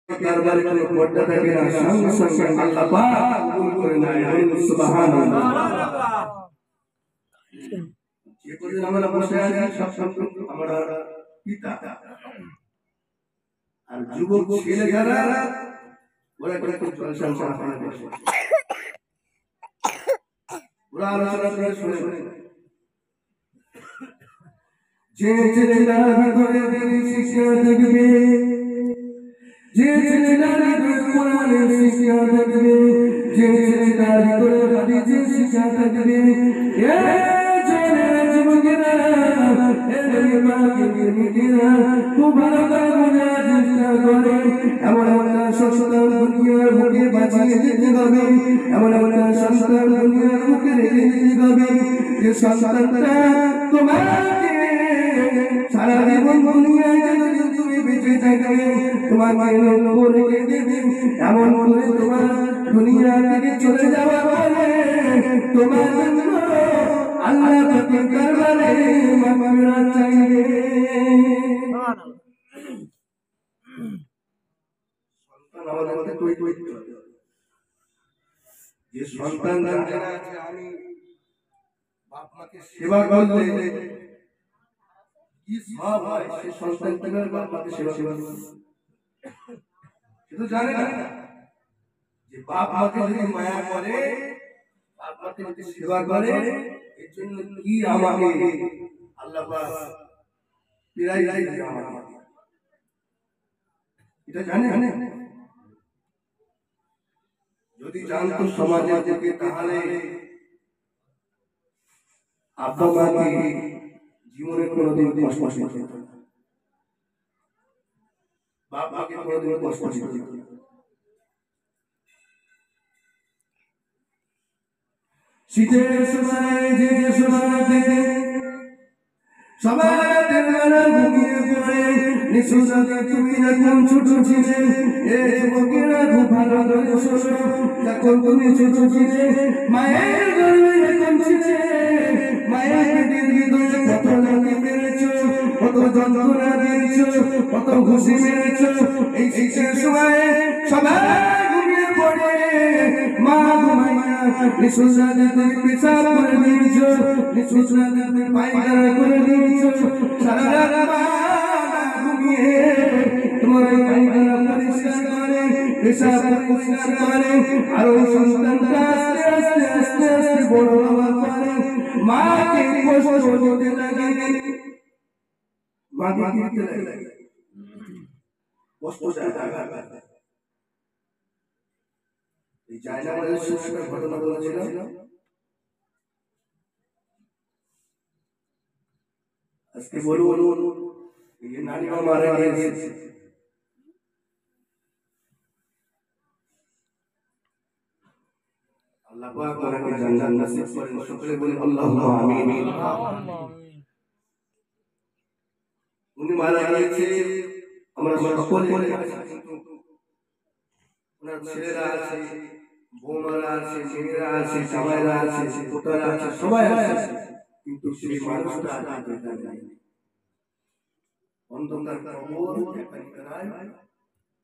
দরবারে কোনো পর্দা থাকে না, সঙ্গে সঙ্গে আল্লাহ পাক কবুল করে নেয়। সুবহানাল্লাহ। যে কদিন আমরা বসে আছি সব আমরা পিতা আর যুবক ছেলে যারা ওরা কিন্তু জলসা করে বসে, ওরা আলোচনা করে শুনে যে ছেলেরা ভিতরে দিনের শিক্ষা দেখবে, যে ছেলেরা ভিতরে কোরআনের শিক্ষা দেখবে, যে ছেলেরা ভিতরে হাদিসের শিক্ষা দেখবে, এ ছেলেরা যুবকেরা এর মাকে নিজেরা খুব ভালো করে বোঝার চেষ্টা করে। এমন একটা সন্তান দুনিয়ার মুখে বাঁচিয়ে দিতে হবে, এমন একটা সন্তান দুনিয়ার মুখে রেখে দিতে হবে যে সন্তানটা তোমাকে সারা জীবন দুনিয়ায় যতদিন তুমি বেঁচে থাকবে তোমাকে নূর রেখে দেবে। এমন করে তোমার দুনিয়া থেকে চলে যাওয়ার পরে তোমার জন্য আল্লাহ পাকের দরবারে মাগফিরাত চাইবে। সন্তান আমাদের তৈরি করতে হবে। যে সন্তান জানে না যে আমি বাপ মাকে সেবা করলে কি সব হয়, সে সন্তান কিভাবে বাপ মাকে সেবা করবে সে তো জানে না। যে বাপ মাকে যদি মায়া করে, বাপ মাকে যদি সেবা করে, এর জন্য কি আমাকে আল্লাহ পাক প্রাইজ দিবে আমাকে, এটা জানে। যদি জানতো সমাজের দিকে তাহলে আব্বা মাকে জীবনে কোনোদিন কষ্ট দিতে হতো না, বাপ মাকে কোনোদিন কষ্ট দিতে হতো না। শীতের সময় যে সময় থেকে সবাই তেলবেলা ঘুমিয়ে পড়ে, নিশুরাতে তুমি যখন ছোট ছিলে, এ যুবকেরা খুব ভালো করে শোনো, যখন তুমি ছোট ছিলে মায়ের গর্ভে যখন ছিলে, মায়ের পেটের ভিতরে কত লাথি মেরেছো, কত যন্ত্রণা দিয়েছো, কত ঘুষি মেরেছো। এই শীতের সময় সবাই ঘুমিয়ে পড়ে, মা ঘুমাইয়া নিশুরাতে তুমি পেশাব করে দিয়েছো, নিশুরাতে তুমি পায়খানা করে দিয়েছো, সারা রাত মা ঘুমিয়ে তোমার পায়খানা পরিষ্কার করে, পেশাব পরিষ্কার করে, আর ওই সন্তানটা আস্তে আস্তে আস্তে আস্তে বড় হওয়ার পরে মাকে কষ্ট দিতে লাগে, মাকে দিতে লাগে কষ্ট দেয়। এই জায়নামাজের সময় একটা ঘটনা বলেছিলাম, আজকে বলুন এই নারী মারা গিয়েছে, আল্লাহ পাক ওনাকে জান্নাত নসিব করেন। সকলে বলি আল্লাহুম্মা আমিন। উনি মারা গিয়েছে, আমরা সকলে ওনার ছেলেরা আছে, বৌমারা আছে, মেয়েরা আছে, জামাইরা আছে, পোতারা আছে, সবাই আছে, কিন্তু সেই মানুষটা আজ নাই। অন্ধকার কবর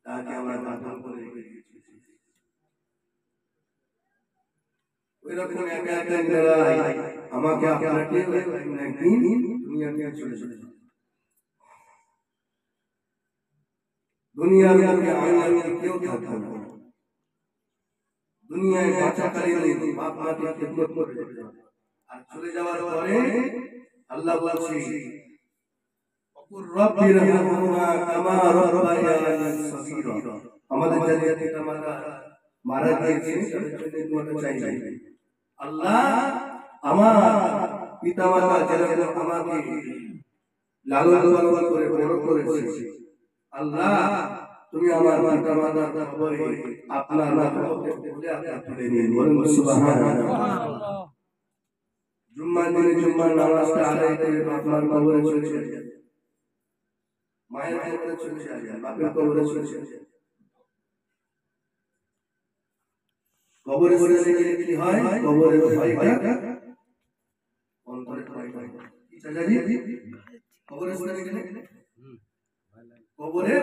তাকে আমরা দাফন করে রেখে দিয়েছি। ওই রকম একা একা আমাকে আপনাকে একদিন দুনিয়া থেকে চলে যাবে। দুনিয়ার মুখে আমি কেউ থাকবো না, দুনিয়ায় বাঁচাকালীন বাপ মাকে খেদমত করে যেতে হবে। আর চলে যাওয়ার পরে আল্লাহ বলছে রব্বি রহমহুমা কামা রাব্বায়ানি সগীরা। আমাদের জাতীয় পিতা মাতা মারা গিয়েছে, তাদের জন্য দোয়াটা চাই। আল্লাহ আমার পিতা মাতা যারা আমাকে লালন পালন করে বড় করেছে, আল্লাহ তুমি আমার পিতা মাতার কবরে আপনার রহমতে তুলে তুলে নিন। বলুন সুবহানাল্লাহ। জুম্মার দিনে জুম্মার নামাজটা আদায় করে আপনার কবরে চলে যান, মায়ের কবরে চলে যান, বাপের কবরে চলে যান। কবরে চলে গেলে কি হয়? কবরে ভয়টা অন্তরে ভয় হয়। কি চাচা জি? কবরে চলে গেলে কবরে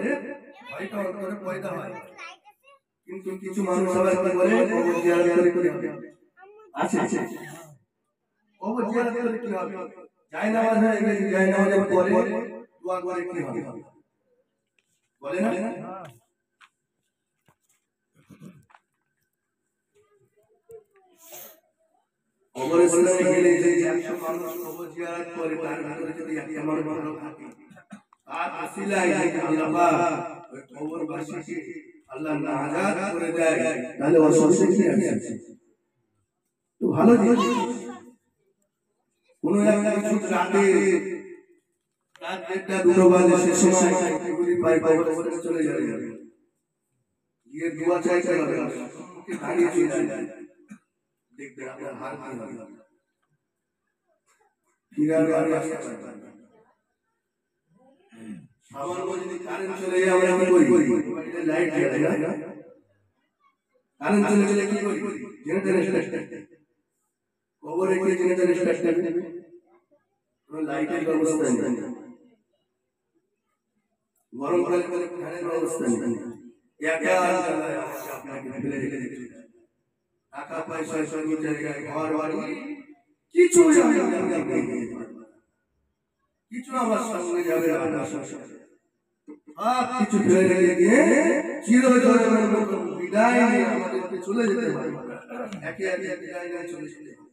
ভয়টা অন্তরে পয়দা হয়। কিন্তু কিছু মানুষ আবার কি বলে কবর জিয়ারত করে কি হবে? আছে কবর জিয়ারত করে কি হবে? জায়নামাজ হয়ে গেছে, জায়নামাজের পরে দোয়া করে কি হবে? বলে না কবরস্থানে গেলে যে 100 মানুষ কবর জিয়ারত করে তার ভিতরে যদি একটা মানুষ ভালো থাকে আর ওসিলায় যে আল্লাহ পাক ওই কবরবাসীকে আল্লাহ নাজাত করে দেয়, তাহলে অসুবিধা কি আছে? তো ভালো জিনিস। কোন এক কিছু রাতে রাত 1টা 2টো বাজে, সে সময় গুলি পাই কবরে চলে যাবে, গিয়ে দোয়া চাইতে হবে, দাঁড়িয়ে চলে যায়, দেখবে আপনার হাত কি হবে, ফিরার বাড়ি আসতে পারবে। সামান্য যদি কারেন্ট চলে যায় আমরা কি করি? বাড়িতে লাইট জ্বালাই না, কারেন্ট চলে গেলে কি করি? জেনারেটর স্টার্ট করি। কবরে কি জেনারেটর স্টার্ট করবে? কোনো লাইটের ব্যবস্থা নেই, গরমকালে ফ্যানের ব্যবস্থা নেই, একা জ্বালায় আমাকে আপনাকে ফেলে রেখে দিতে হবে। টাকা পয়সা সব জায়গায়, ঘর বাড়ি কিছু কিছু আমার সঙ্গে যাবে, আপনার সঙ্গে সব কিছু ফেলে রেখে দিয়ে চিরজীবনের মতো বিদায় নিয়ে আমাদেরকে চলে যেতে হবে, একে একে বিদায় নিয়ে চলে যেতে হবে।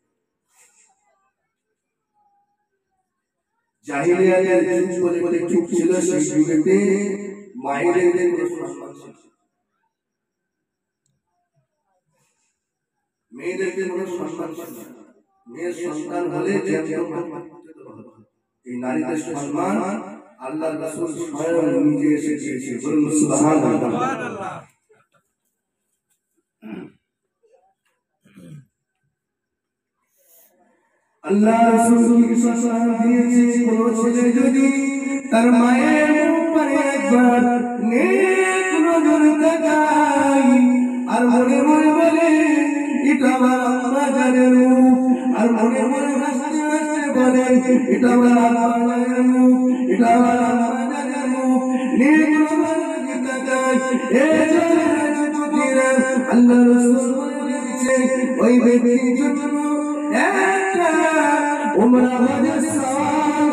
জাহিলিয়াতের যুগ বলে যুগ ছিল, সেই যুগেতে মায়েদের কোনো সম্মান ছিল, মেয়েদেরকে কোনো সম্মান ছিল না। মেয়ের সন্তান হলে এই নারীদের সম্মান আল্লাহ রাসূল স্বয়ং নিজে এসে দিয়েছে। বলুন সুবহানাল্লাহ। আল্লাহ রাসূলকে সম্মান দিয়েছে। কোন ছেলে যদি তার মায়ের মুখ পানে একবার নেক নজর তাকায় আর মনে মনে বলে এটা আমার আম্মা জানের মুখ, আর মনে মনে হাসতে হাসতে বলে এটা আমার আম্মা জানের মুখ, এটা আমার আম্মা জানের মুখ, নেক নজর তাকায় এই জন্য আল্লাহ রাসূল বলে দিয়েছে ওই ব্যক্তির জন্য একটা উমরা হজের সওয়াব